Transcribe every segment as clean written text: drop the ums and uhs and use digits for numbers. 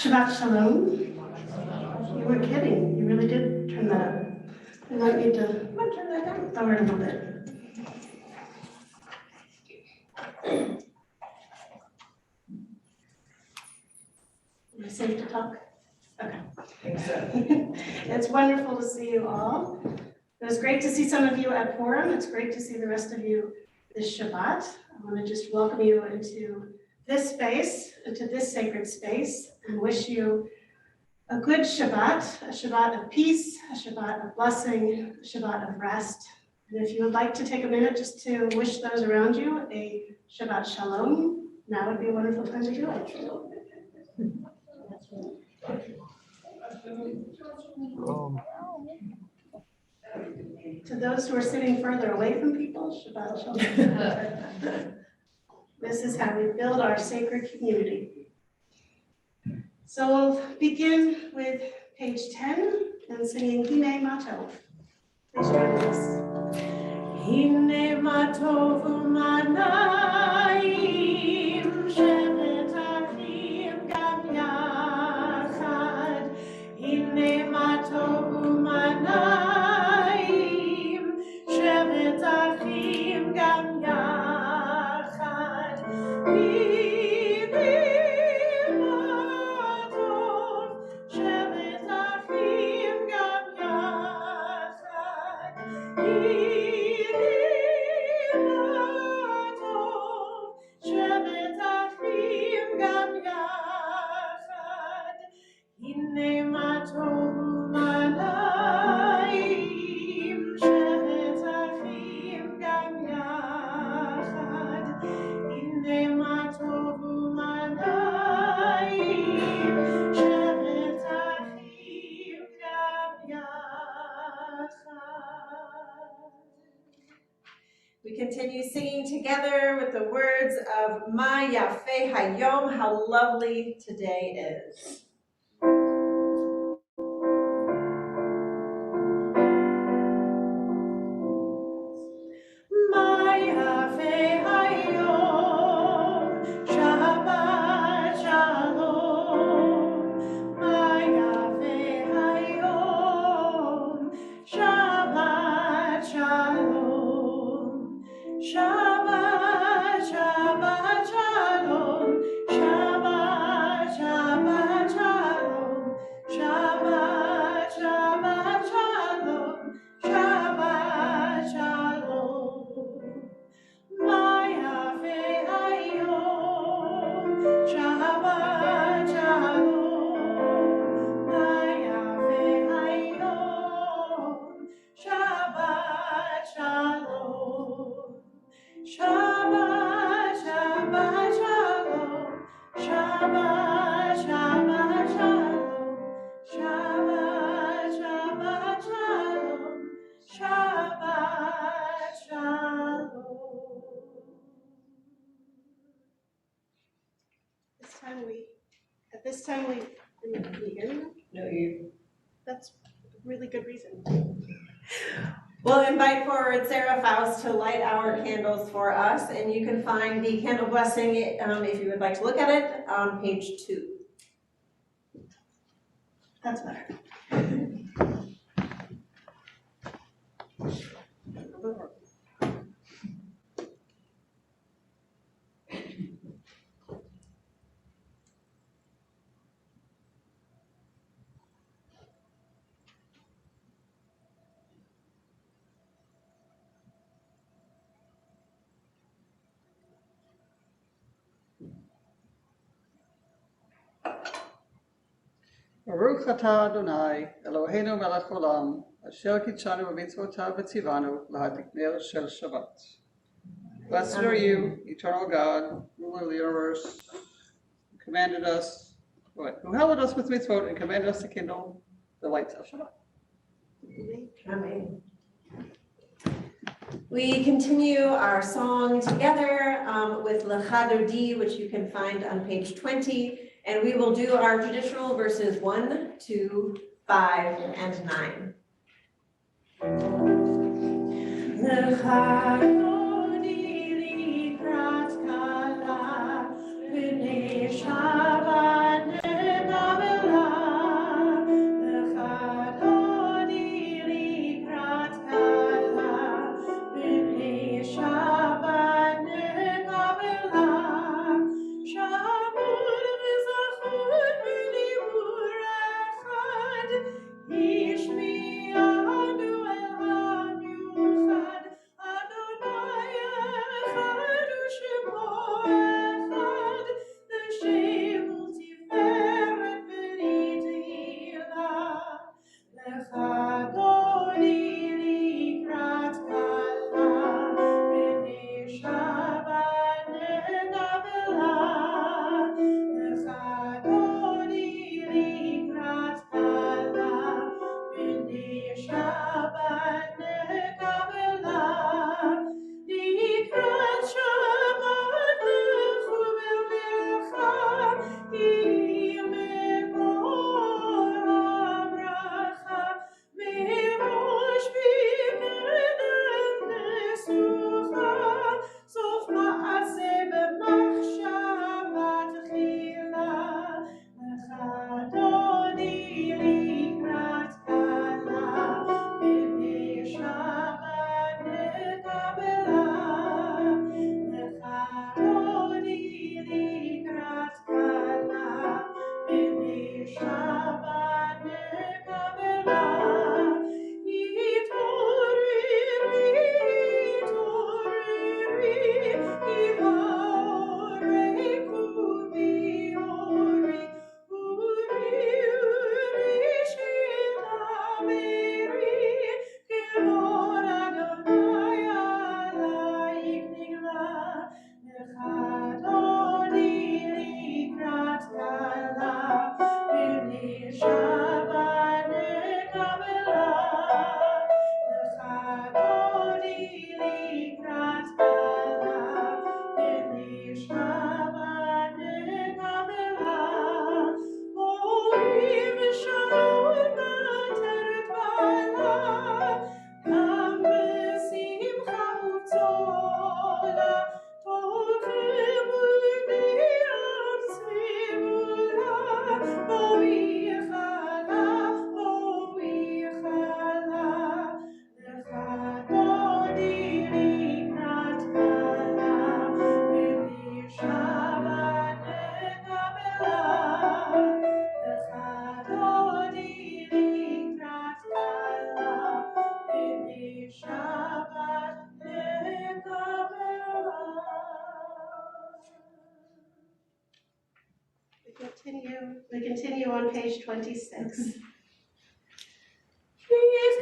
Shabbat Shalom. You weren't kidding. You really did turn that up. I might need to turn that down, lower it a little bit. Am I safe to talk? Okay. It's wonderful to see you all. It was great to see some of you at Purim. It's great to see the rest of you this Shabbat. I want to just welcome you into this space, into this sacred space, and wish you a good Shabbat, a Shabbat of peace, a Shabbat of blessing, a Shabbat of rest. And if you would like to take a minute just to wish those around you a Shabbat Shalom, now would be a wonderful time to do it. To those who are sitting further away from people, Shabbat Shalom. This is how we build our sacred community. So we'll begin with page 10 and singing Hine Ma Tov. Please join us. Hine Ma Tov U'Manayim Shevet Achim Gam Yachad. Hine Ma Tov U'Manayim Shevet Achim Gam Yachad. We continue singing together with the words of Ma Yafeh Hayom, how lovely today is. Ma Yafeh Hayom, Shabbat Shalom. Ma Yafeh Hayom, Shabbat Shalom. Shabbat, Shabbat, Shalom. Shabbat, Shabbat, Shalom. Shabbat, Shabbat, Shalom. Shabbat, Shalom. Ma Yafeh Hayom, Shabbat, Shalom. Ma Yafeh Hayom, Shabbat, Shalom. Shabbat, Shabbat, Shalom. Shabbat, Shabbat, Shalom. Shabbat, Shabbat, Shalom. Shabbat, Shalom. At this time we begin. No, you. That's a really good reason. We'll invite forward Sarah Faust to light our candles for us, and you can find the candle blessing, if you would like to look at it, on page 2. That's better. Baruch atah Adonai, Eloheinu melech olam, asher kitshanu b'mitzvotav v'tzivanu l'hadikner shel Shabbat. Blessed are you, eternal God, ruler of the universe, who commanded us, who hallowed us with mitzvot and commanded us to kindle the lights of Shabbat. Amen. We continue our song together with Lecha Dodi, which you can find on page 20. And we will do our traditional verses 1, 2, 5, and 9. Lecha Dodi likrat kala, b'nei Shabbat nedaber. We continue on page 26. Please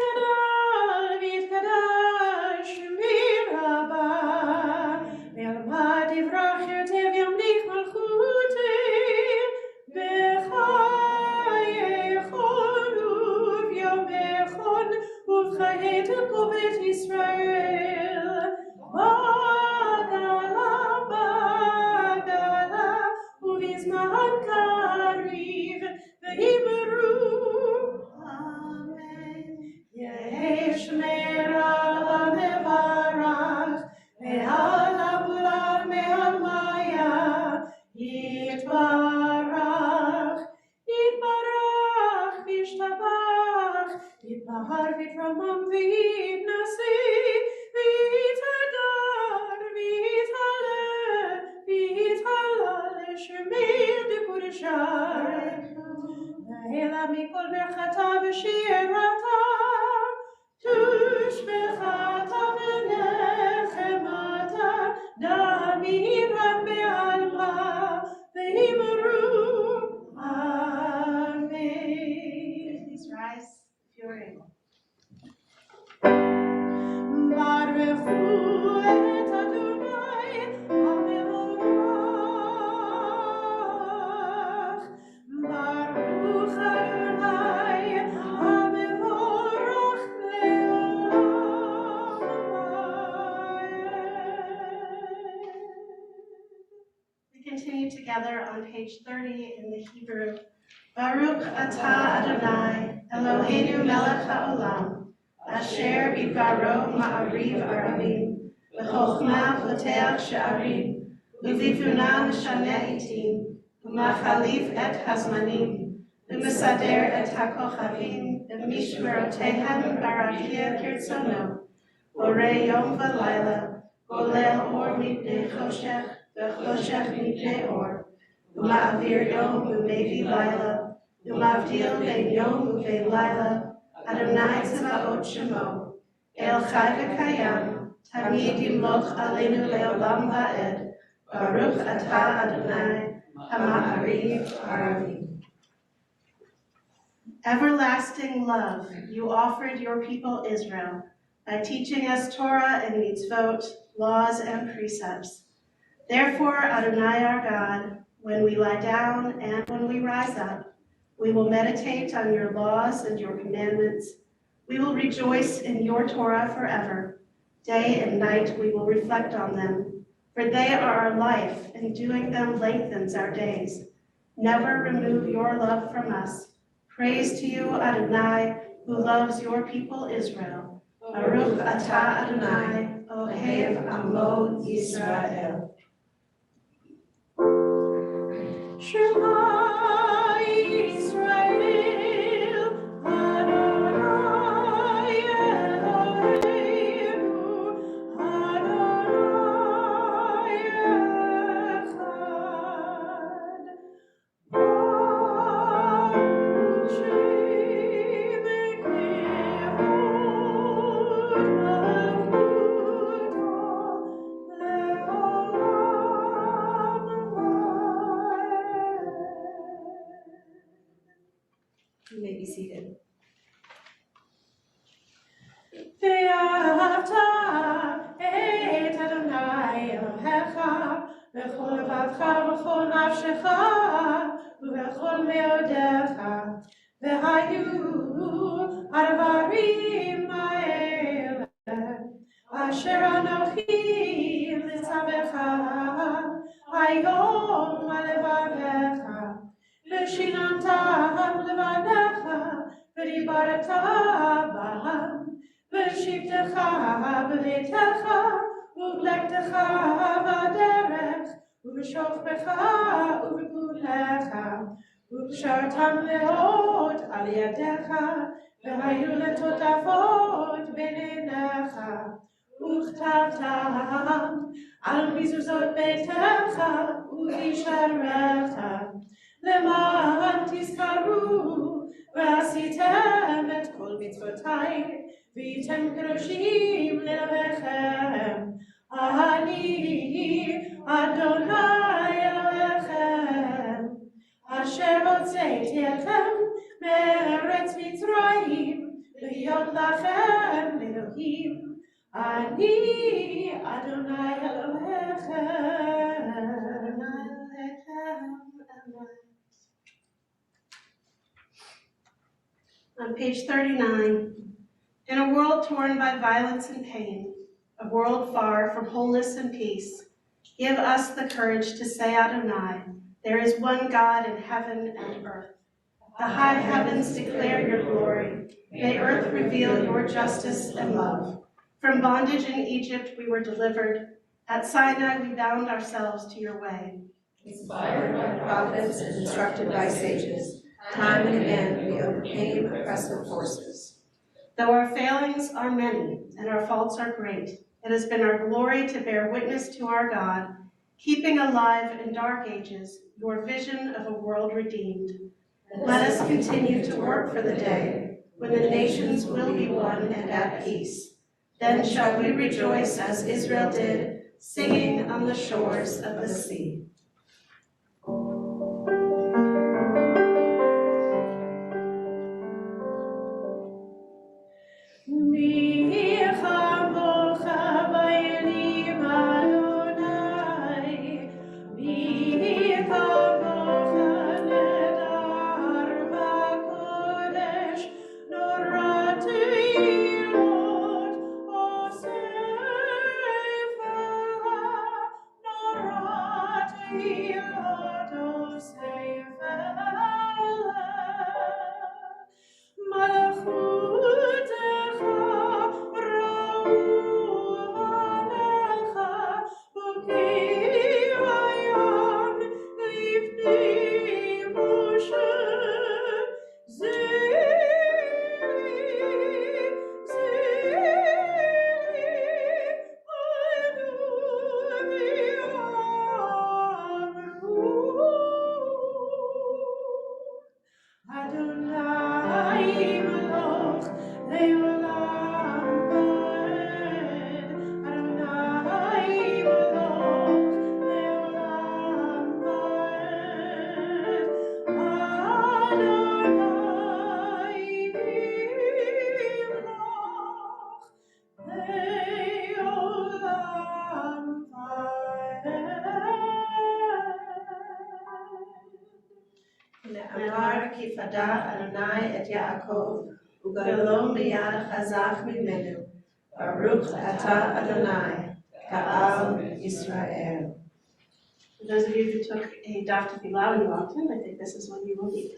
rise if you are able. We continue together on page 30 in the Hebrew. Baruch atah Adonai, Eloheinu melech haolam, asher bidbaro ma'ariv aravim, v'chochma poteach she'arim, u'vivuna mishane itim, u'machalif et hazmanim, u'mesader et hakochavim, u'mishmerotehem barakia kirtzono, borei yom v'layla, golel or mipnei choshech, v'choshech mipnei or, u'ma'avir yom u'mevi layla, u'mavdil ben yom u'vein layla, Adonai tzvaot shemo, el chai v'kayam, tamid yimloch aleinu le'olam va'ed, baruch atah Adonai, hama'ariv aravim. Everlasting love, you offered your people Israel by teaching us Torah and mitzvot, laws and precepts. Therefore, Adonai our God, when we lie down and when we rise up, we will meditate on your laws and your commandments. We will rejoice in your Torah forever. Day and night we will reflect on them, for they are our life, and doing them lengthens our days. Never remove your love from us. Praise to you, Adonai, who loves your people Israel. Baruch atah Adonai, Ohev Amo Yisrael. Shema Yisrael, Adonai Eloheinu, Adonai Echad. Baruch Shem Kevod Malchuto Le'olam Va'ed. You may be seated. Ve'ahavta et Adonai Elohecha v'chol levavcha v'chol nafshecha v'chol meodecha v'hayu advarim ha'ele asher anochi mitzavecha hayom levavecha v'shinantam levanecha v'dibarta b'ham v'shivtecha b'veitecha u'vlektecha b'derech u'v'shofbecha u'v'gulecha u'v'shartam leot al yadecha v'hayu letotafot b'neinecha u'chtavtam al mizuzot beitecha u'visharecha למען תזכרו ועשיתם את כל מצוותיי והייתם קדושים ללבכם. אני אדוני אלוהיכם אשר הוצאתכם מארץ מצרים, להיות לכם אלוהים, אני אדוני אלוהיכם. On page 39, in a world torn by violence and pain, a world far from wholeness and peace, give us the courage to say Adonai, there is one God in heaven and earth. The high heavens declare your glory. May earth reveal your justice and love. From bondage in Egypt we were delivered. At Sinai we bound ourselves to your way. Inspired by prophets and instructed by sages, time and again we overcame oppressive forces. Though our failings are many and our faults are great, it has been our glory to bear witness to our God, keeping alive in dark ages your vision of a world redeemed. Let us continue to work for the day when the nations will be one and at peace. Then shall we rejoice as Israel did, singing on the shores of the sea. כי פדה אדוני את יעקב, וגדלו מיד חזק ממנו. ברוך אתה אדוני, גאל ישראל. For those of you who took a daf to Pilau in Longton, I think this is what you will need.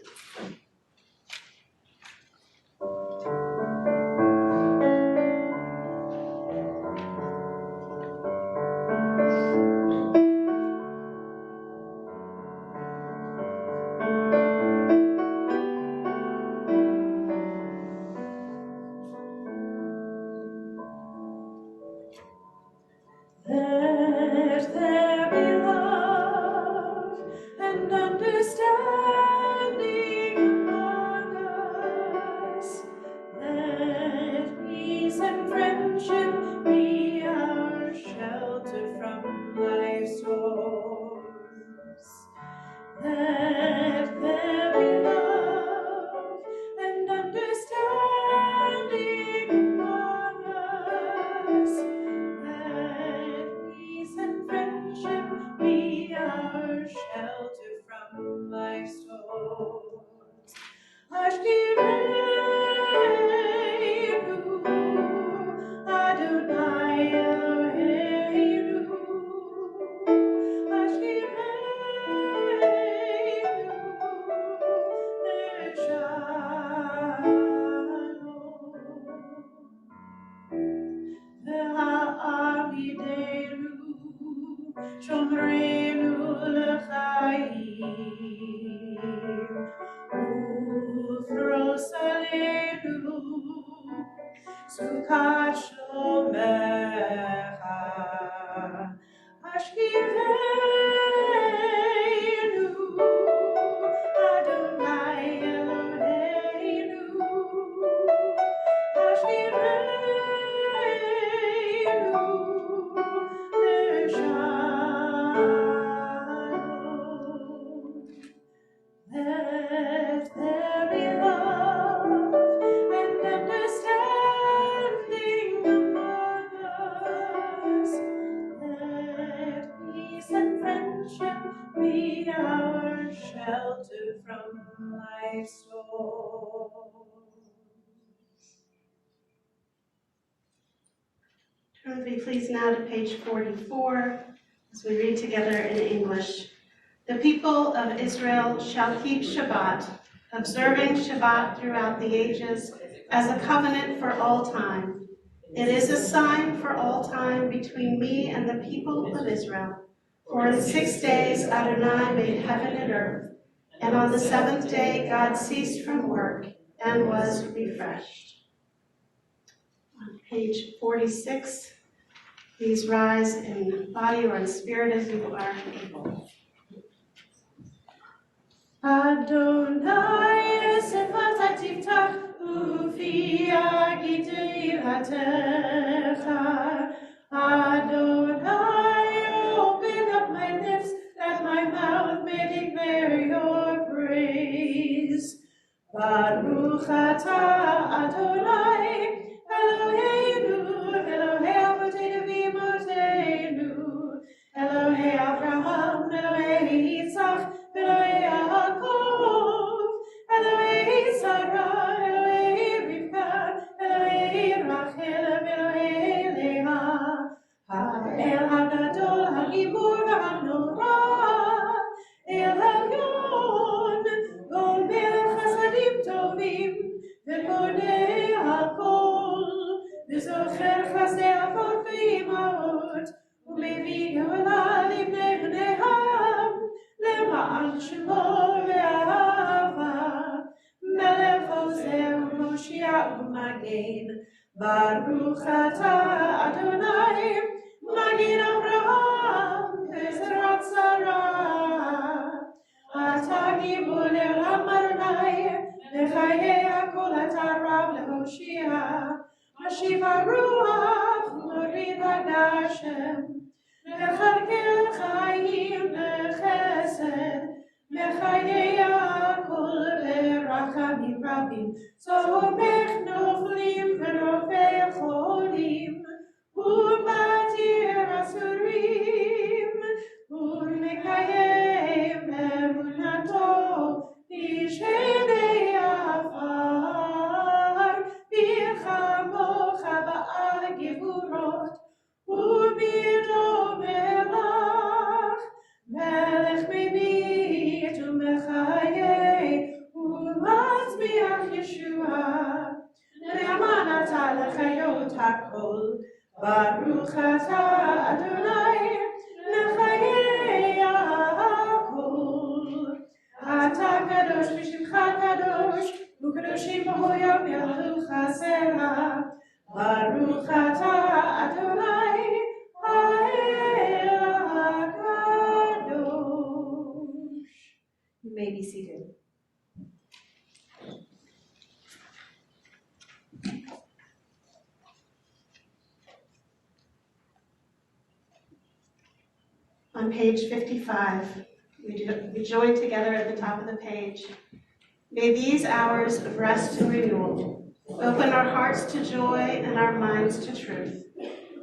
Let there be love and understanding among us. Let peace and friendship be our shelter from life's storms. Let there be love and understanding among us. Let peace and friendship be our shelter from life's storms. Ashkireinu, Adonai Eloheinu. Ashkireinu, Leshalom. Ve'ha'amidenu, Shomrenu l'chaim. Ufros aleinu, Sukat shlomecha. Ashkireinu, Adonai Eloheinu. Ashkireinu, Leshalom. Let ship, be our shelter from life's storm. Turn with me please now to page 44 as we read together in English. The people of Israel shall keep Shabbat, observing Shabbat throughout the ages as a covenant for all time. It is a sign for all time between me and the people of Israel. For in 6 days Adonai made heaven and earth, and on the seventh day God ceased from work and was refreshed. On page 46, please rise in body or in spirit as you are able. Adonai sefat tiftach ufi agidei hatecha. Adonai, open up my lips that my mouth may declare your praise. Baruch atah Adonai, Eloheinu, Elohei Avotenu v'Imotenu, Elohei Avraham, Elohei Yitzchak, Elohei Yaakov, Elohei Sarah, Elohei Rivka, Elohei Rachel, Elohei Leah, Ha'el HaGadol, HaGibur v'Hanorah, El Elyon, Gomel Chasadim Tovim, V'Kodei HaKol, V'Zocher Chasdei Avot v'Imot, U'Mevi Geula Livnei Bnei Ham, Le'ma'an Shemo ve'ahava, Melech Oseh u'Moshiach u'Magen, Baruch atah Adonai, Magen Avraham, Ezrat Sarah. Atah gibor le'olam Adonai, Lechayei hakol atah rav le'hoshia, Mashiv haruach u'morid hagashem, Mechalkel chayim b'chesed, Mechayei hakol berachamim rabim, Tzomech nochlim v'rofei cholim, U'matir asurim, U'mekayem emunato, B'shedei afar, B'chamocha ba'al geburot, U'b'do melach, Melech mimit u'mechayei, U'matzmiach Yeshua, Le'aman atah lechayot hakol, Baruch atah Adonai, Lechayei hakol. Atah kadosh v'shimcha kadosh, u'kadoshim b'hoyam yalucha selah. Baruch atah Adonai, ha'el hakadosh. You may be seated. On page 55, we join together at the top of the page. May these hours of rest and renewal open our hearts to joy and our minds to truth.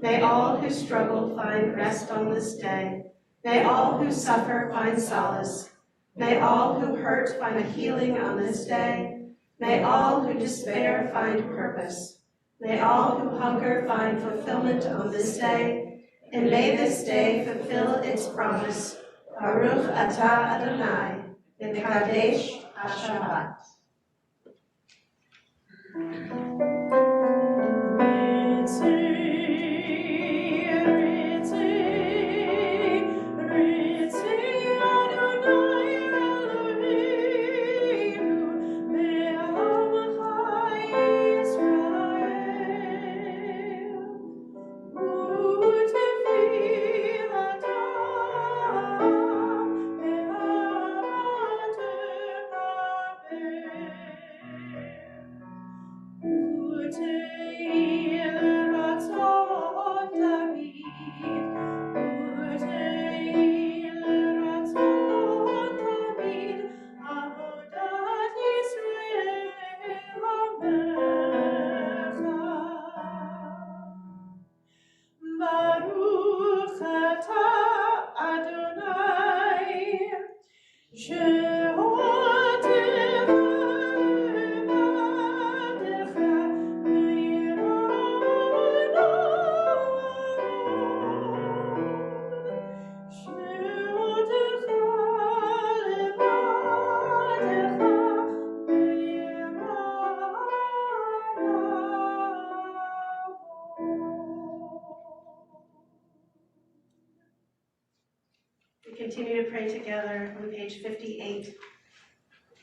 May all who struggle find rest on this day. May all who suffer find solace. May all who hurt find a healing on this day. May all who despair find purpose. May all who hunger find fulfillment on this day. And may this day fulfill its promise. Baruch atah Adonai, v'kadesh HaShabbat. pray together on page 58.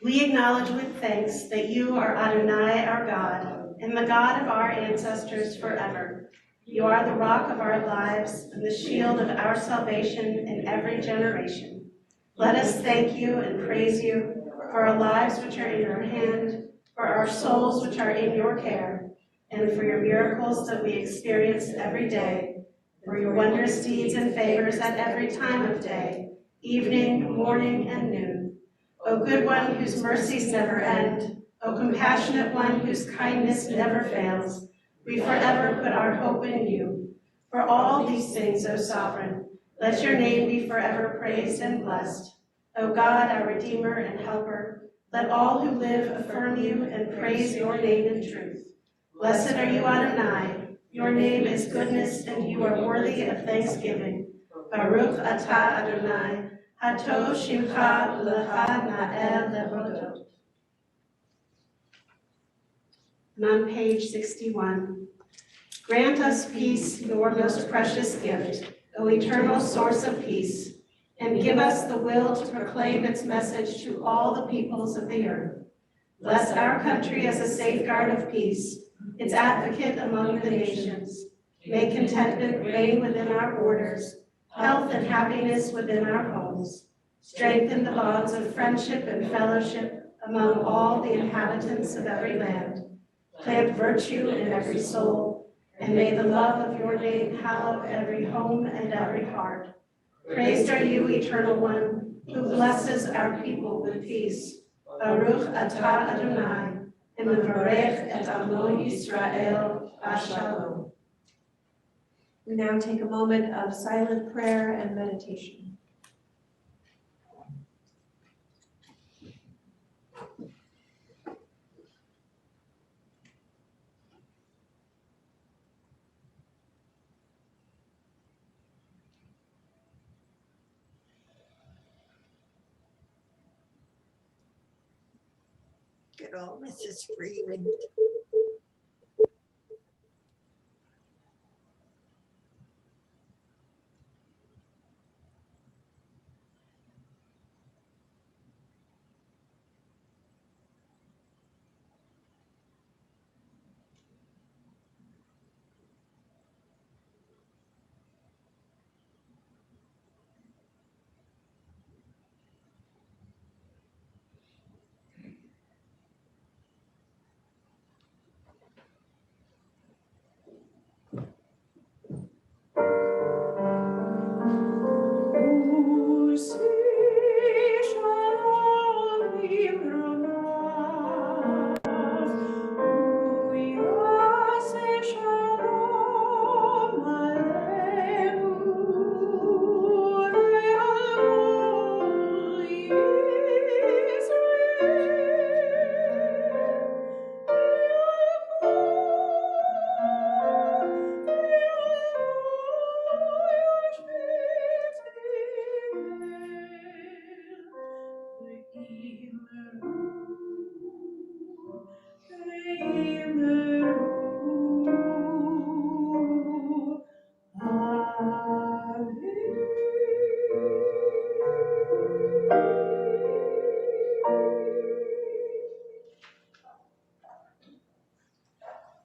We acknowledge with thanks that you are Adonai, our God, and the God of our ancestors forever. You are the rock of our lives and the shield of our salvation in every generation. Let us thank you and praise you for our lives which are in your hand, for our souls which are in your care, and for your miracles that we experience every day, for your wondrous deeds and favors at every time of day, evening, morning, and noon. O good one whose mercies never end, O compassionate one whose kindness never fails, we forever put our hope in you. For all these things, O sovereign, let your name be forever praised and blessed. O God, our Redeemer and Helper, let all who live affirm you and praise your name in truth. Blessed are you, Adonai. Your name is goodness, and you are worthy of thanksgiving. Baruch atah Adonai. Hato Shimcha Lecha Na'el Lehodot. And on page 61, grant us peace, your most precious gift, O eternal source of peace, and give us the will to proclaim its message to all the peoples of the earth. Bless our country as a safeguard of peace, its advocate among the nations. May contentment reign within our borders, health and happiness within our homes. Strengthen the bonds of friendship and fellowship among all the inhabitants of every land. Plant virtue in every soul, and may the love of your name hallow every home and every heart. Praised are you, Eternal One, who blesses our people with peace. Baruch atah Adonai, and mevarech et amo Yisrael b'shalom. We now take a moment of silent prayer and meditation. Good old Mrs. Freeman.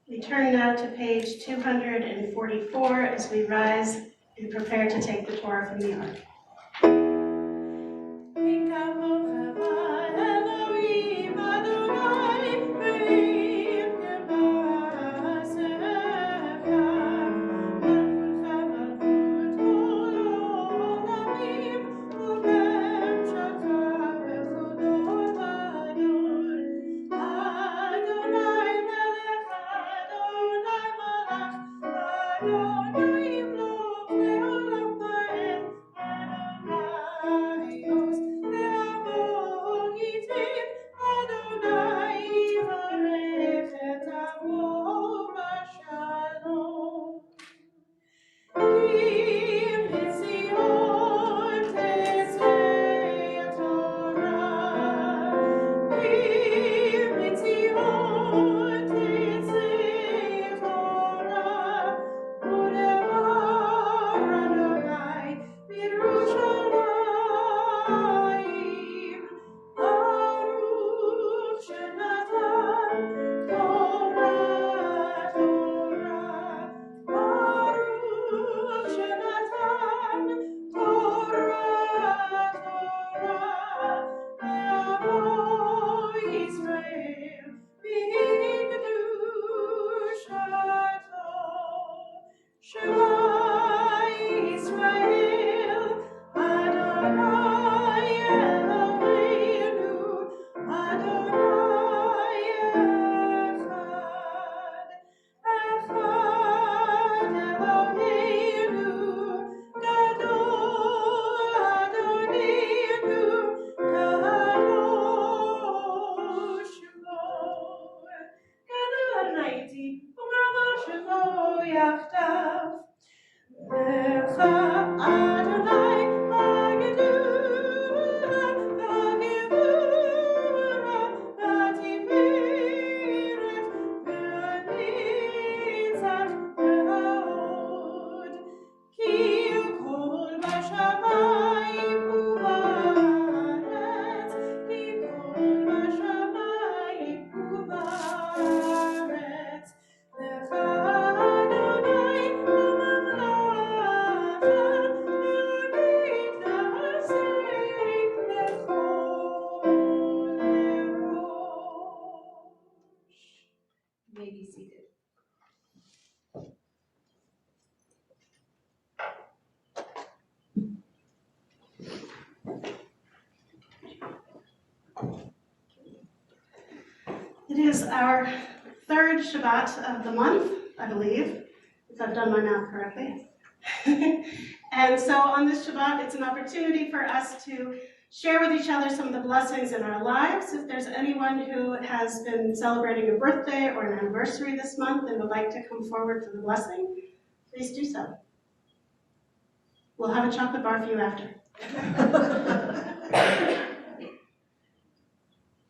We turn now to page 244 as we rise and prepare to take the Torah from the ark. It is our third Shabbat of the month, I believe, if I've done my math correctly. And so on this Shabbat, it's an opportunity for us to share with each other some of the blessings in our lives. If there's anyone who has been celebrating a birthday or an anniversary this month and would like to come forward for the blessing, please do so. We'll have a chocolate bar for you after.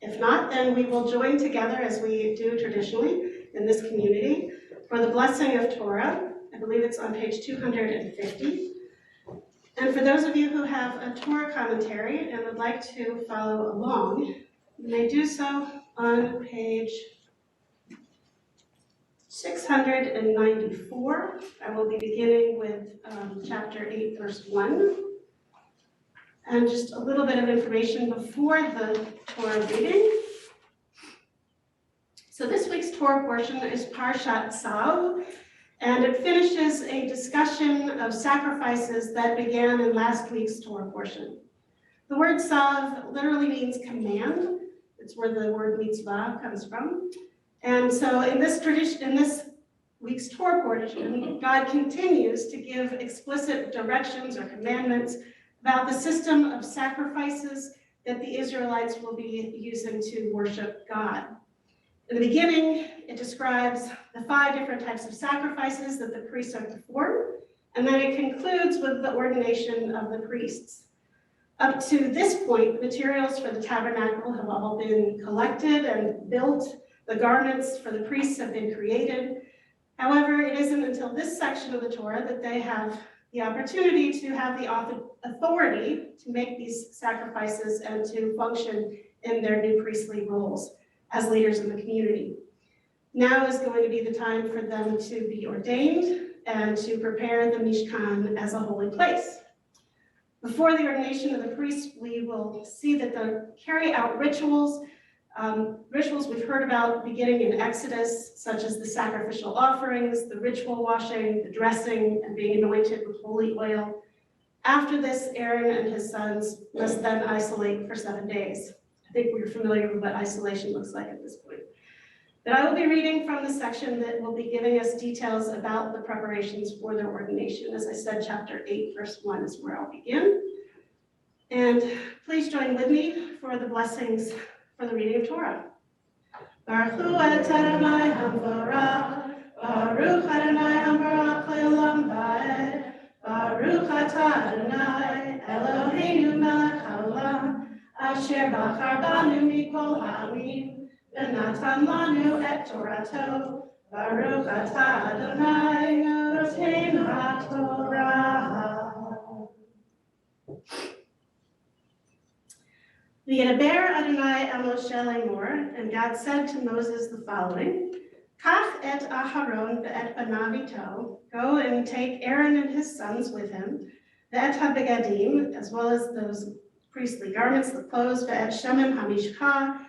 If not, then we will join together as we do traditionally in this community for the blessing of Torah. I believe it's on page 250. And for those of you who have a Torah commentary and would like to follow along, you may do so on page 694. I will be beginning with chapter 8, verse 1. And just a little bit of information before the Torah reading. So this week's Torah portion is Parshat Tzav, and it finishes a discussion of sacrifices that began in last week's Torah portion. The word Tzav literally means command. It's where the word mitzvah comes from. And so in this week's Torah portion, God continues to give explicit directions or commandments about the system of sacrifices that the Israelites will be using to worship God. In the beginning, it describes the 5 different types of sacrifices that the priests are to perform, and then it concludes with the ordination of the priests. Up to this point, materials for the tabernacle have all been collected and built. The garments for the priests have been created. However, it isn't until this section of the Torah that they have the opportunity to have the authority to make these sacrifices and to function in their new priestly roles as leaders in the community. Now is going to be the time for them to be ordained and to prepare the Mishkan as a holy place. Before the ordination of the priests, we will see that they carry out rituals we've heard about beginning in Exodus, such as the sacrificial offerings, the ritual washing, the dressing, and being anointed with holy oil. After this, Aaron and his sons must then isolate for 7 days. I think we're familiar with what isolation looks like at this point. But I will be reading from the section that will be giving us details about the preparations for their ordination. As I said, chapter 8, verse 1 is where I'll begin. And please join with me for the blessings for the reading of Torah. Baruch hu et Adonai hamvorach, Baruch Adonai hamvorach le'olam va'ed, Baruch atah Adonai Eloheinu melech haolam, asher bachar banu mikol ha'amim, v'natan lanu et Torato, Baruch atah Adonai notein ha'torah. V'yedaber Adonai el Moshe lemor, and God said to Moses the following, Kach et Aharon ve'et banav ito, go and take Aaron and his sons with him, ve'et habegadim, as well as those priestly garments, the clothes, ve'et shemim hamishcha,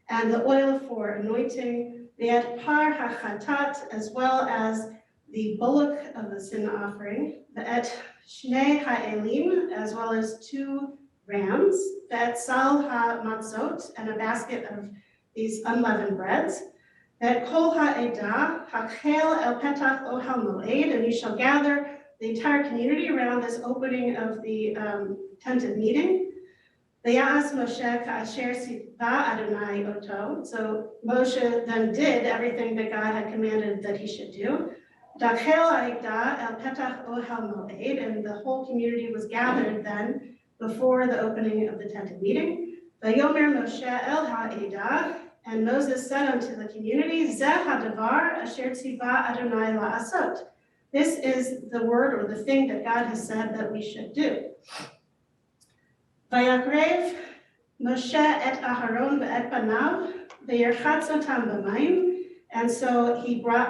and the oil for anointing, ve'et par hachatat, as well as the bullock of the sin offering, ve'et shnei ha'elim, as well as 2 rams, that sal ha-matzot, and a basket of these unleavened breads, that kol ha'edah, hachel el petach ohel moed, and you shall gather the entire community around this opening of the tent of meeting. V'ya'as Moshe ka'asher siva Adonai oto, so Moshe then did everything that God had commanded that he should do. Dachel ha'edah el petach ohel moed, and the whole community was gathered then before the opening of the tent of meeting. Vayomer Moshe el ha'edah, and Moses said unto the community, Zeh ha'davar asher tziva Adonai la'asot. This is the word or the thing that God has said that we should do. Vayakrev Moshe et Aharon ve'et banav ve'yerchatzotam b'mayim. And so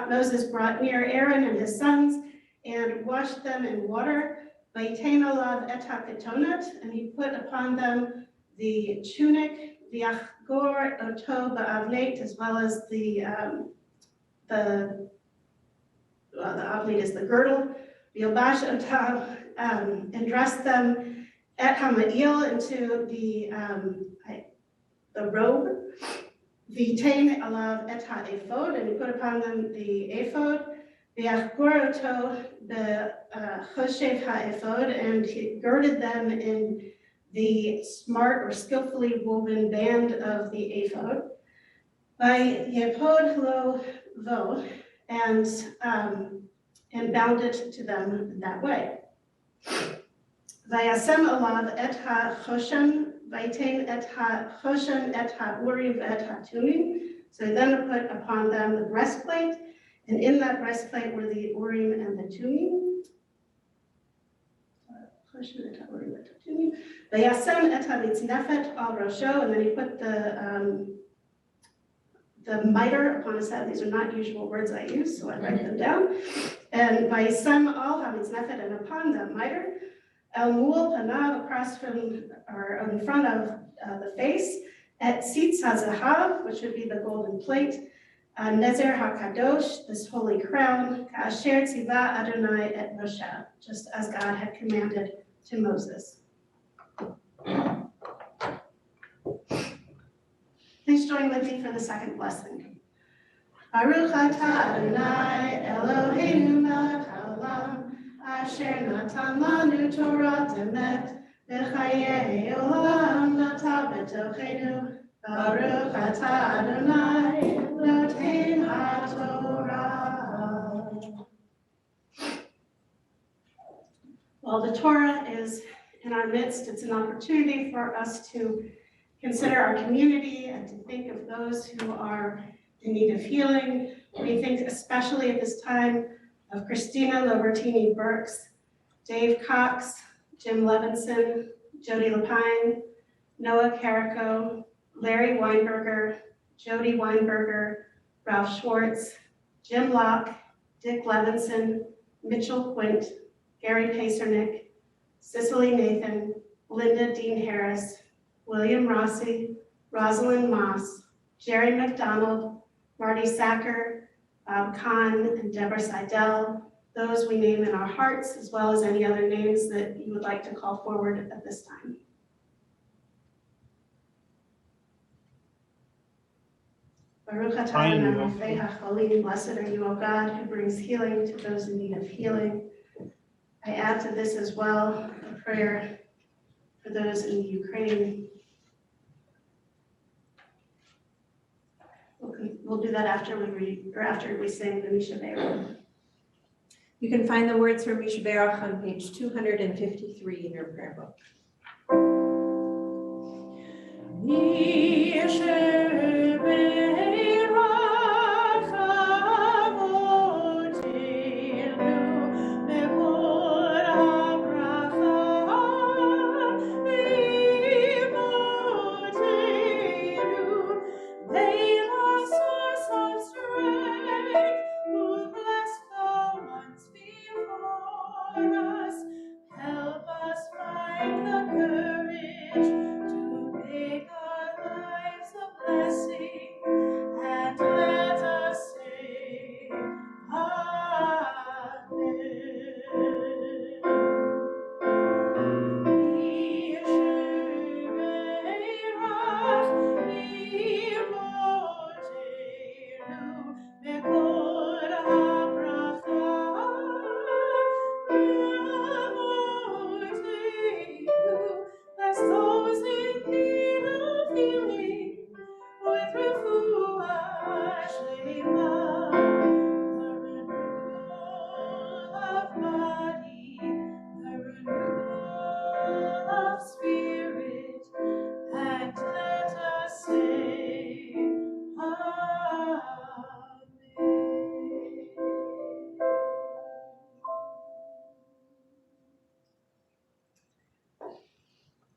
Moses brought near Aaron and his sons and washed them in water. Vayitein alav et ha'ketonot, and he put upon them the tunic, v'yachgor oto ba'avlet, as well as the avlet is the girdle, v'yobash otav, and dressed them et hama'il into the robe, V'tein alav et ha'ephod, and he put upon them the ephod. V'achbor oto b'choshev ha'ephod, and he girded them in the smart or skillfully woven band of the ephod. By yepod lo vo, and bound it to them that way. Vayasem alav et ha'choshen, vaytein et ha'choshen et ha'urim et ha'tumim. So then put upon them the breastplate, and in that breastplate were the urim and the tumim. Choshen et ha'urim et ha'tumim. Vayasem et ha'mitznefet al rosho, and then he put the mitre upon his head. These are not usual words I use, so I write them down. And vayasem al ha'mitznefet, and upon the mitre, El Mul Panav, across from, or in front of the face, at Tzitz HaZahav, which would be the golden plate, Nezer HaKadosh, this holy crown, Ka'asher Tziva Adonai et Moshe, just as God had commanded to Moses. Please join with me for the second blessing. Baruch atah Adonai Eloheinu melech haolam, Asher natan lanu Torah emet, v'chayei olam nata b'tochenu. Baruch atah Adonai, noten haTorah. While the Torah is in our midst, it's an opportunity for us to consider our community and to think of those who are in need of healing. We think especially at this time of Christina Lobertini Burks, Dave Cox, Jim Levinson, Jody Lapine, Noah Carrico, Larry Weinberger, Jody Weinberger, Ralph Schwartz, Jim Locke, Dick Levinson, Mitchell Quint, Gary Pacernick, Cicely Nathan, Linda Dean Harris, William Rossi, Rosalind Moss, Jerry McDonald, Marty Sacker, Bob Kahn, and Deborah Seidel, those we name in our hearts, as well as any other names that you would like to call forward at this time. Baruch atah Adonai Rofei HaCholim, blessed are you, O God, who brings healing to those in need of healing. I add to this as well a prayer for those in Ukraine. We'll do that after we read, or after we sing the Misha Be'er. You can find the words from Misha Berach on page 253 in your prayer book. Help us find the courage to make our lives a blessing, and let us say Bless those in need of healing with refuah shlema, the renewal of body, the renewal of spirit, and let us say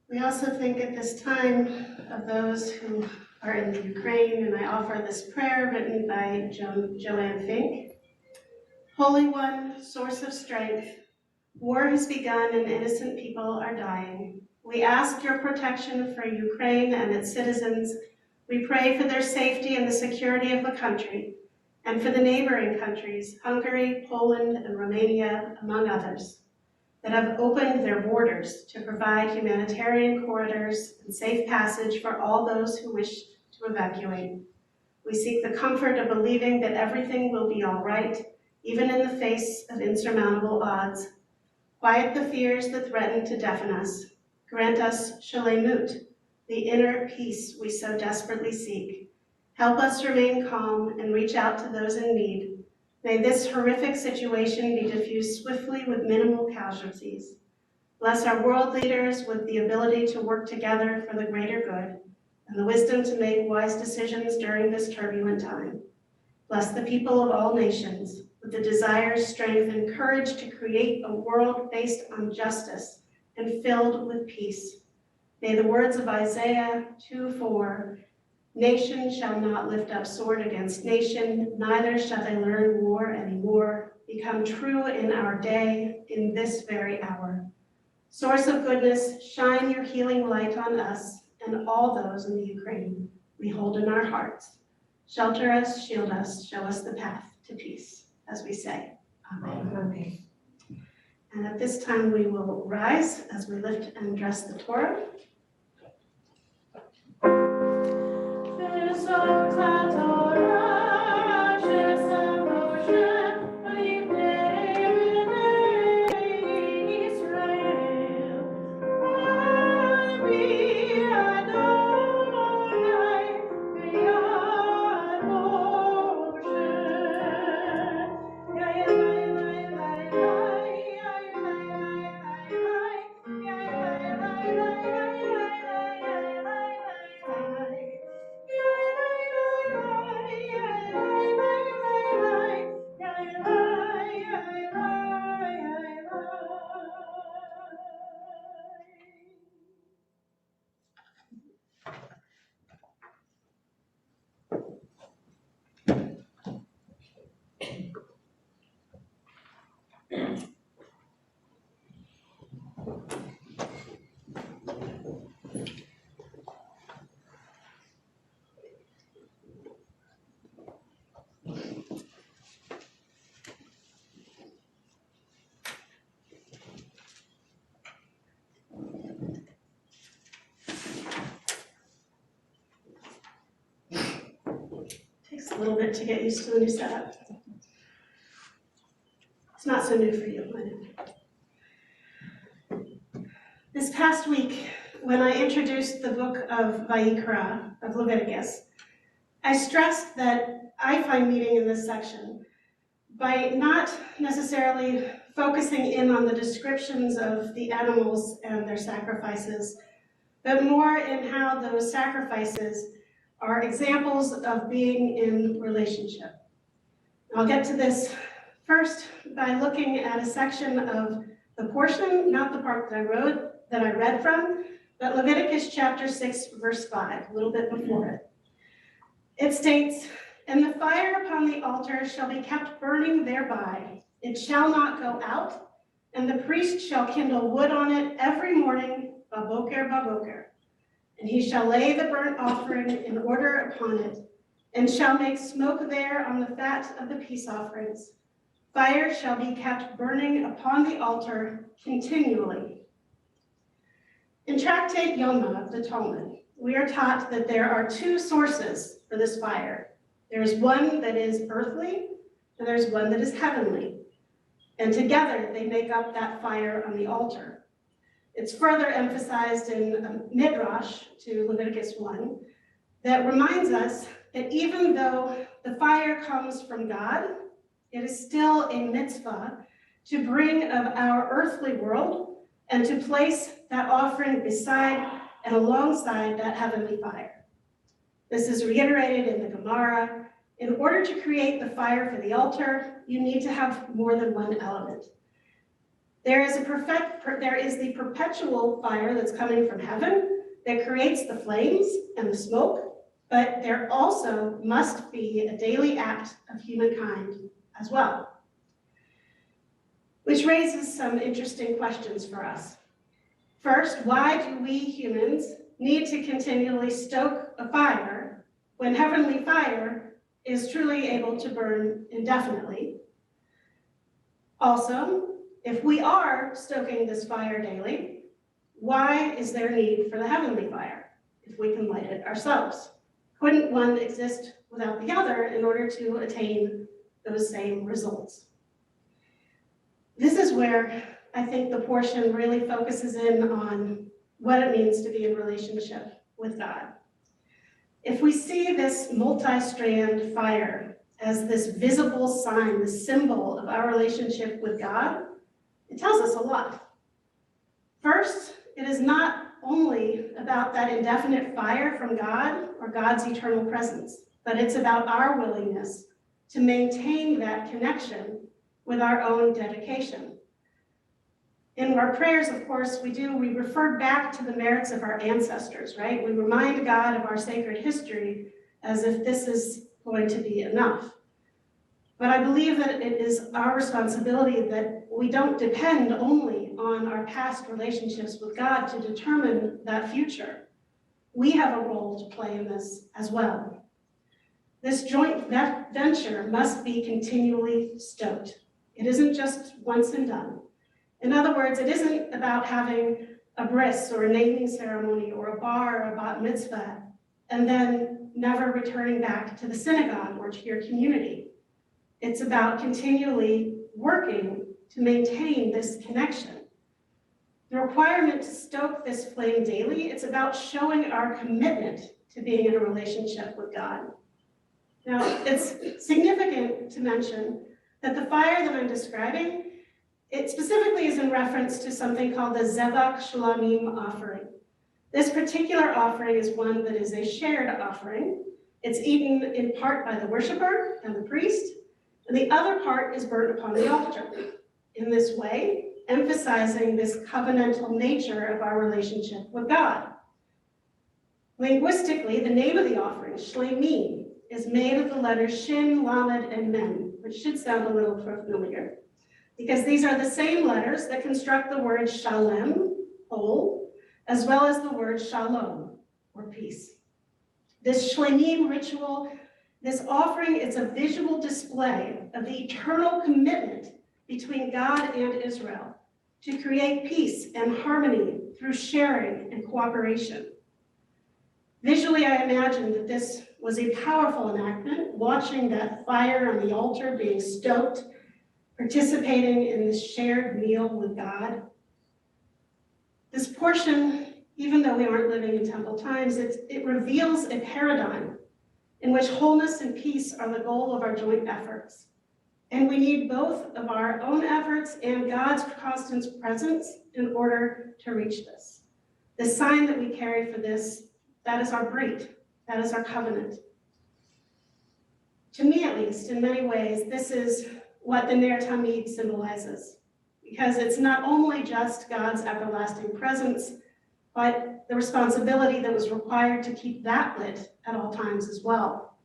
We also think at this time of those who are in the Ukraine, and I offer this prayer written by Joanne Fink. Holy One, source of strength, war has begun and innocent people are dying. We ask your protection for Ukraine and its citizens. We pray for their safety and the security of the country, and for the neighboring countries, Hungary, Poland, and Romania, among others, that have opened their borders to provide humanitarian corridors and safe passage for all those who wish to evacuate. We seek the comfort of believing that everything will be all right, even in the face of insurmountable odds. Quiet the fears that threaten to deafen us. Grant us shalemut, the inner peace we so desperately seek. Help us remain calm and reach out to those in need. May this horrific situation be diffused swiftly with minimal casualties. Bless our world leaders with the ability to work together for the greater good and the wisdom to make wise decisions during this turbulent time. Bless the people of all nations with the desire, strength, and courage to create a world based on justice and filled with peace. May the words of Isaiah 2:4, nation shall not lift up sword against nation, neither shall they learn war anymore, become true in our day, in this very hour. Source of goodness, shine your healing light on us and all those in the Ukraine we hold in our hearts. Shelter us, shield us, show us the path to peace, as we say. Amen. Amen. And at this time, we will rise as we lift and address the Torah. Takes a little bit to get used to the new setup. It's not so new for you, I know. This past week, when I introduced the book of Vayikra, of Leviticus, I stressed that I find meaning in this section by not necessarily focusing in on the descriptions of the animals and their sacrifices, but more in how those sacrifices are examples of being in relationship. I'll get to this first by looking at a section of the portion, not the part that I read from, but Leviticus chapter 6, verse 5, a little bit before it. It states, "And the fire upon the altar shall be kept burning thereby. It shall not go out, and the priest shall kindle wood on it every morning, baboker, baboker. And he shall lay the burnt offering in order upon it, and shall make smoke there on the fat of the peace offerings. Fire shall be kept burning upon the altar continually." In Tractate Yoma of the Talmud, we are taught that there are two sources for this fire. There is one that is earthly, and there's one that is heavenly. And together they make up that fire on the altar. It's further emphasized in Midrash to Leviticus 1 that reminds us that even though the fire comes from God, it is still a mitzvah to bring of our earthly world and to place that offering beside and alongside that heavenly fire. This is reiterated in the Gemara. In order to create the fire for the altar, you need to have more than one element. There is the perpetual fire that's coming from heaven that creates the flames and the smoke, but there also must be a daily act of humankind as well. Which raises some interesting questions for us. First, why do we humans need to continually stoke a fire when heavenly fire is truly able to burn indefinitely? Also, if we are stoking this fire daily, why is there need for the heavenly fire if we can light it ourselves? Couldn't one exist without the other in order to attain those same results? This is where I think the portion really focuses in on what it means to be in relationship with God. If we see this multi-strand fire as this visible sign, this symbol of our relationship with God, it tells us a lot. First, it is not only about that indefinite fire from God or God's eternal presence, but it's about our willingness to maintain that connection with our own dedication. In our prayers, of course, we refer back to the merits of our ancestors, right? We remind God of our sacred history as if this is going to be enough. But I believe that it is our responsibility that we don't depend only on our past relationships with God to determine that future. We have a role to play in this as well. This joint venture must be continually stoked. It isn't just once and done. In other words, it isn't about having a bris or a naming ceremony or a bar or a bat mitzvah and then never returning back to the synagogue or to your community. It's about continually working to maintain this connection. The requirement to stoke this flame daily, it's about showing our commitment to being in a relationship with God. Now, it's significant to mention that the fire that I'm describing, it specifically is in reference to something called the Zevach Shlamim offering. This particular offering is one that is a shared offering. It's eaten in part by the worshiper and the priest, and the other part is burnt upon the altar. In this way, emphasizing this covenantal nature of our relationship with God. Linguistically, the name of the offering, Shlamim, is made of the letters Shin, Lamed, and Mem, which should sound a little familiar, because these are the same letters that construct the word Shalem, whole, as well as the word Shalom, or peace. This Shlamim ritual, this offering, it's a visual display of the eternal commitment between God and Israel to create peace and harmony through sharing and cooperation. Visually, I imagine that this was a powerful enactment, watching that fire on the altar being stoked, participating in this shared meal with God. This portion, even though we aren't living in temple times, it reveals a paradigm in which wholeness and peace are the goal of our joint efforts. And we need both of our own efforts and God's constant presence in order to reach this. The sign that we carry for this, that is our brit, that is our covenant. To me, at least, in many ways, this is what the Ner Tamid symbolizes, because it's not only just God's everlasting presence, but the responsibility that was required to keep that lit at all times as well.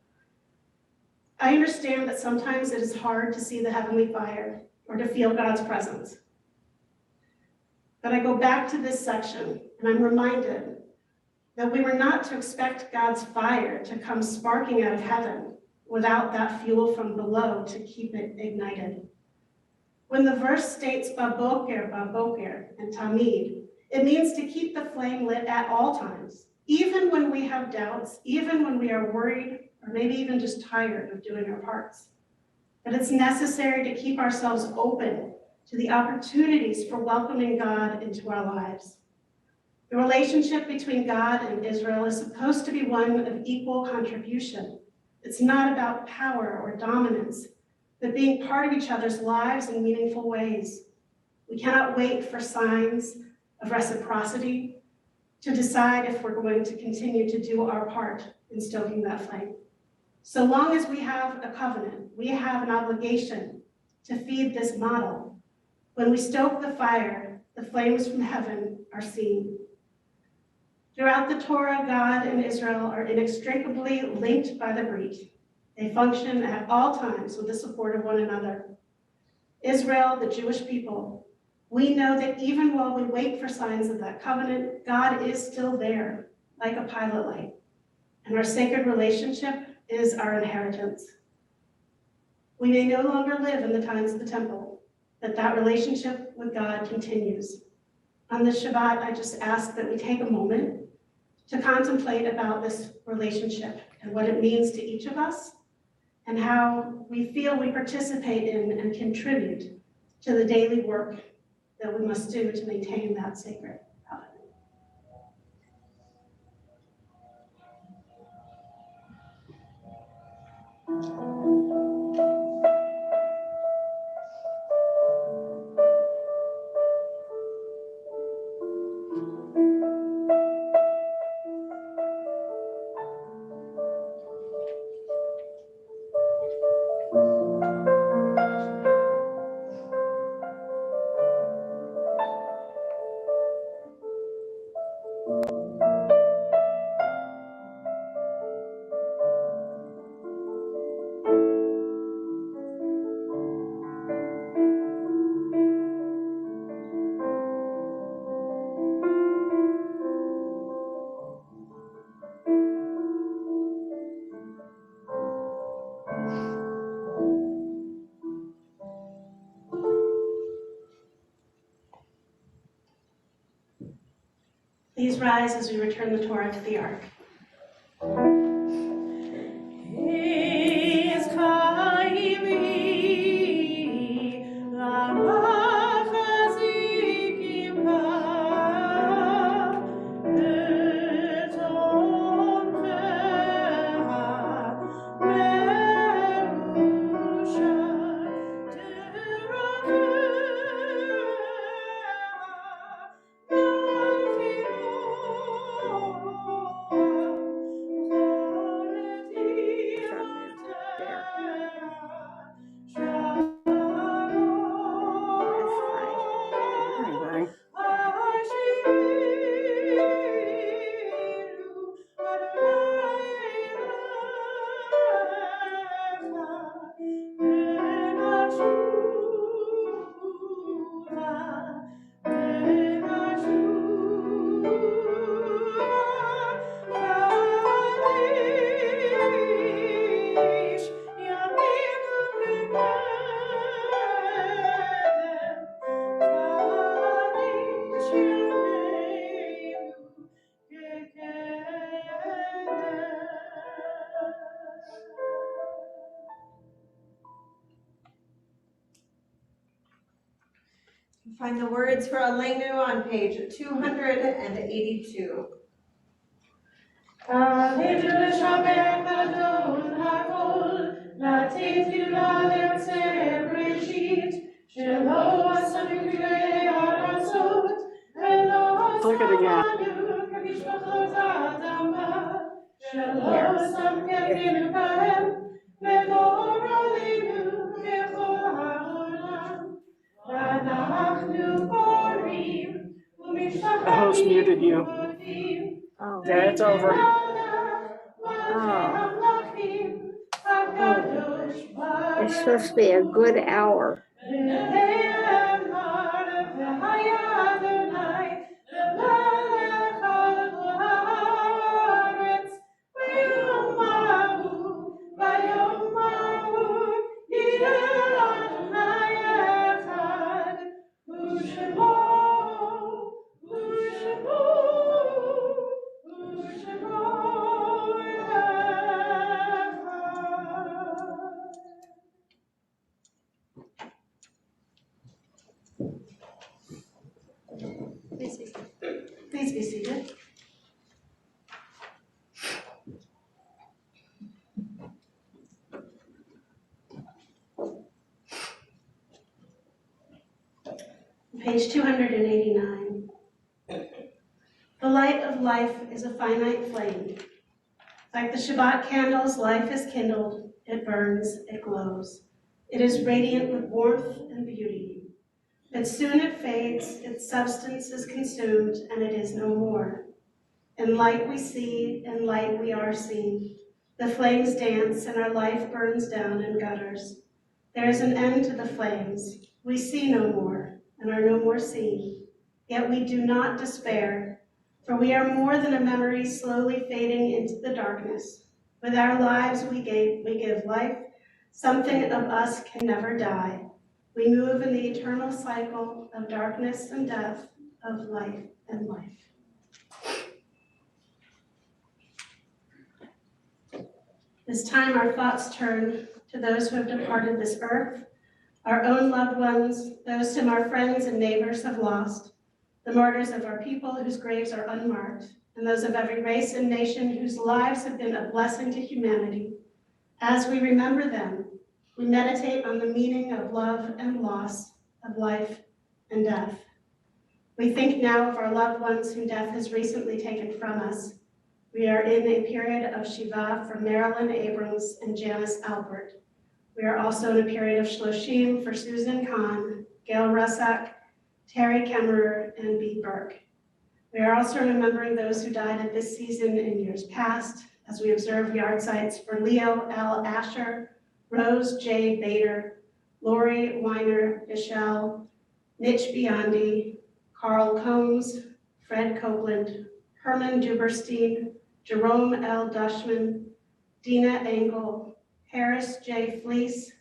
I understand that sometimes it is hard to see the heavenly fire or to feel God's presence. But I go back to this section and I'm reminded that we were not to expect God's fire to come sparking out of heaven without that fuel from below to keep it ignited. When the verse states baboker, baboker, and tamid, it means to keep the flame lit at all times, even when we have doubts, even when we are worried, or maybe even just tired of doing our parts. But it's necessary to keep ourselves open to the opportunities for welcoming God into our lives. The relationship between God and Israel is supposed to be one of equal contribution. It's not about power or dominance, but being part of each other's lives in meaningful ways. We cannot wait for signs of reciprocity to decide if we're going to continue to do our part in stoking that flame. So long as we have a covenant, we have an obligation to feed this model. When we stoke the fire, the flames from heaven are seen. Throughout the Torah, God and Israel are inextricably linked by the brit. They function at all times with the support of one another. Israel, the Jewish people, we know that even while we wait for signs of that covenant, God is still there, like a pilot light. And our sacred relationship is our inheritance. We may no longer live in the times of the temple, but that relationship with God continues. On this Shabbat, I just ask that we take a moment to contemplate about this relationship and what it means to each of us and how we feel we participate in and contribute to the daily work that we must do to maintain that sacred covenant. Please rise as we return the Torah to the ark. Is Kaimi, Lama Chazikim Ba, Beton Veha, Merusha, Anyway. Find the words for Aleinu on page 282. Look at it again. The host muted you. Oh, Yeah, it's over. it's supposed to be a good hour. Please be seated. Page 289. The light of life is a finite flame. Like the Shabbat candles, life is kindled, it burns, it glows. It is radiant with warmth and beauty. But soon it fades, its substance is consumed, and it is no more. In light we see, in light we are seen. The flames dance, and our life burns down in gutters. There is an end to the flames. We see no more, and are no more seen. Yet we do not despair, for we are more than a memory slowly fading into the darkness. With our lives we give life. Something of us can never die. We move in the eternal cycle of darkness and death, of life and life. This time our thoughts turn to those who have departed this earth, our own loved ones, those whom our friends and neighbors have lost, the martyrs of our people whose graves are unmarked, and those of every race and nation whose lives have been a blessing to humanity. As we remember them, we meditate on the meaning of love and loss, of life and death. We think now of our loved ones whom death has recently taken from us. We are in a period of Shiva for Marilyn Abrams and Janice Albert. We are also in a period of Shloshim for Susan Kahn, Gail Russack, Terry Kemmerer, and B. Burke. We are also remembering those who died at this season in years past, as we observe yard sites for Leo L. Asher, Rose J. Bader, Lori Weiner Michelle, Mitch Biondi, Carl Combs, Fred Copeland, Herman Duberstein, Jerome L. Dushman, Dina Engel, Harris J. Fleece,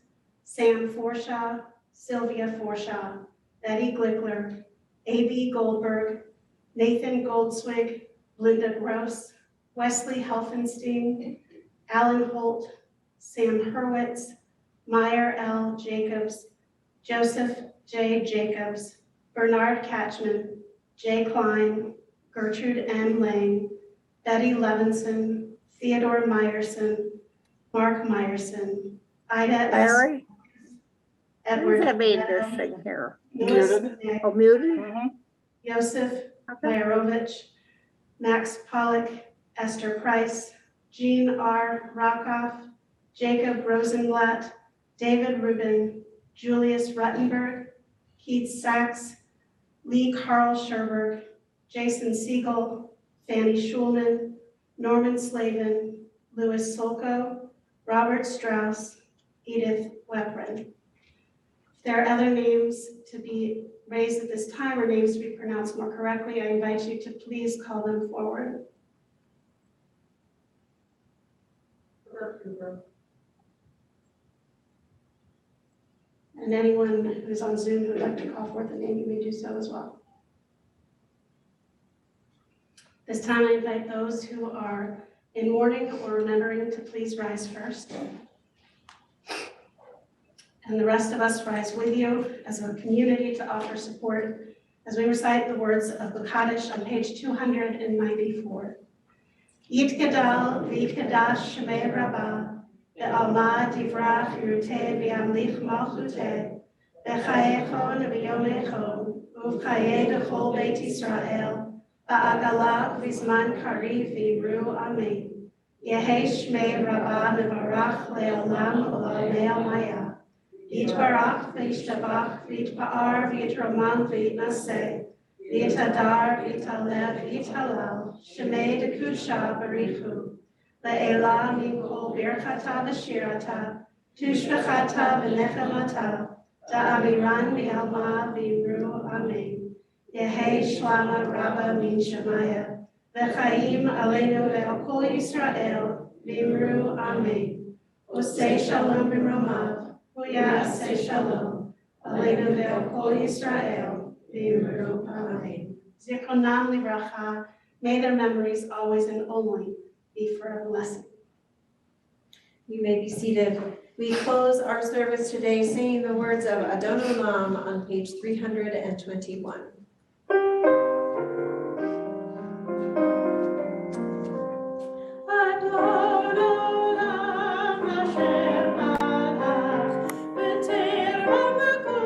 Sam Forshaw, Sylvia Forshaw, Betty Glickler, A.B. Goldberg, Nathan Goldswig, Linda Gross, Wesley Helfenstein, Alan Holt, Sam Hurwitz, Meyer L. Jacobs, Joseph J. Jacobs, Bernard Catchman, Jay Klein, Gertrude M. Lang, Betty Levinson, Theodore Meyerson, Mark Meyerson, Ida S. Larry, Edward who's that being Neto, missing here? Louis Muted. Nick, Oh, muted? Mhm. Joseph Okay. Mayerovich, Max Pollock, Esther Price, Jean R. Rockoff, Jacob Rosenblatt, David Rubin, Julius Ruttenberg, Keith Sachs, Lee Carl Sherberg, Jason Siegel, Fanny Schulman, Norman Slavin, Louis Solko, Robert Strauss, Edith Webren. If there are other names to be raised at this time or names to be pronounced more correctly, I invite you to please call them forward. And anyone who's on Zoom who would like to call forth a name, you may do so as well. This time I invite those who are in mourning or remembering to please rise first. And the rest of us rise with you as a community to offer support as we recite the words of the Kaddish on page 294. Yitgadal v'yitgadash shemei rabbah, ve'alma divrach yiruteh v'yamlich malchuteh, ve'chayechon v'yomechon, uv'chayeh dechol beit Yisrael, v'agalah v'zman kariv v'yimru amen. Yehei shmei rabbah mevarach le'olam u'lamei almaya. Yitbarach v'yishtabach v'yitpa'ar v'yitramam v'yitnaseh, v'yitadar v'yitalev v'yithalal, shemei dekusha barichu, le'elah mikol birchata v'shirata, tushvechata v'nechamata, da'amiran v'yalma v'yimru amen. Yehei shlama rabba min shemaya, v'chaim aleinu ve'al kol Yisrael, v'yimru amen. Osei shalom b'romav, Yaseh Shalom, Aleinu ve'al kol Yisrael, v'yimru amen. Zichronam livracha, may their memories always and only be for a blessing. You may be seated. We close our service today singing the words of Adon Olam on page 321. Adon Olam Asher Malach, B'terem B'ku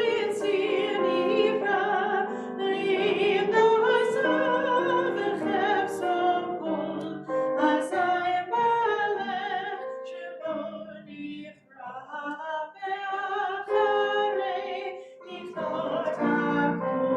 Yitzir Nivra, V'yim Na'asa V'chefso Kol, Azay Malach Shebo Nivra, Ve'acharei Niftot HaKol.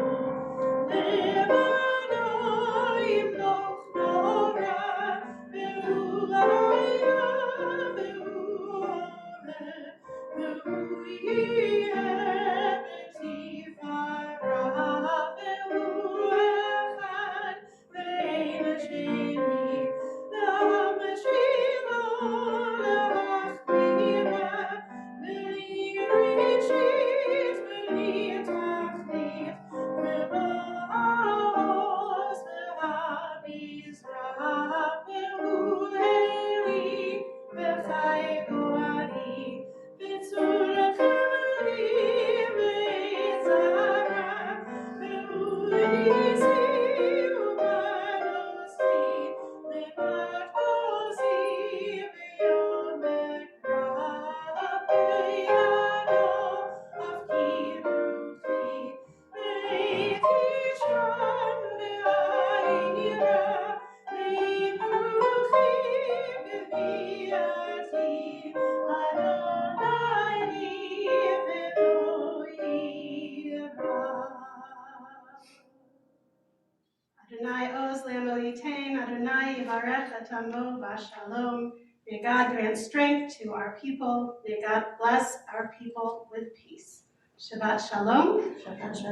Adonai oz le'amo yitain, Adonai yivarech etamo v'shalom. May God grant strength to our people. May God bless our people with peace. Shabbat shalom.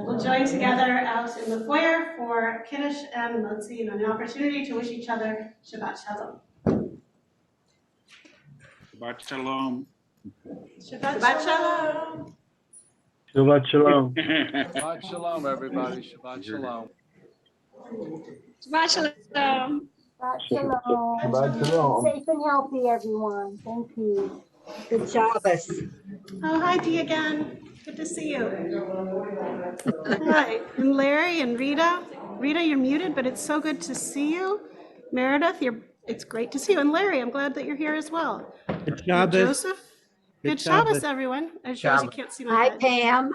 We'll join together out in the foyer for Kiddush and Motzi and an opportunity to wish each other Shabbat shalom. Shabbat shalom. Shabbat Shabbat shalom. Shabbat shalom. Shabbat shalom, everybody. Shabbat shalom. Shabbat shalom. Shabbat shalom. Shabbat shalom. Safe and healthy, everyone. Thank you. Good Shabbos. Oh, hi, Dee again. Good to see you. Hi, and Larry and Rita. Rita, you're muted, but it's so good to see you. Meredith, it's great to see you. And Larry, I'm glad that you're here as well. Good And Shabbos. Joseph. Good Shabbos, everyone. I suppose you can't see my Hi, head. Pam.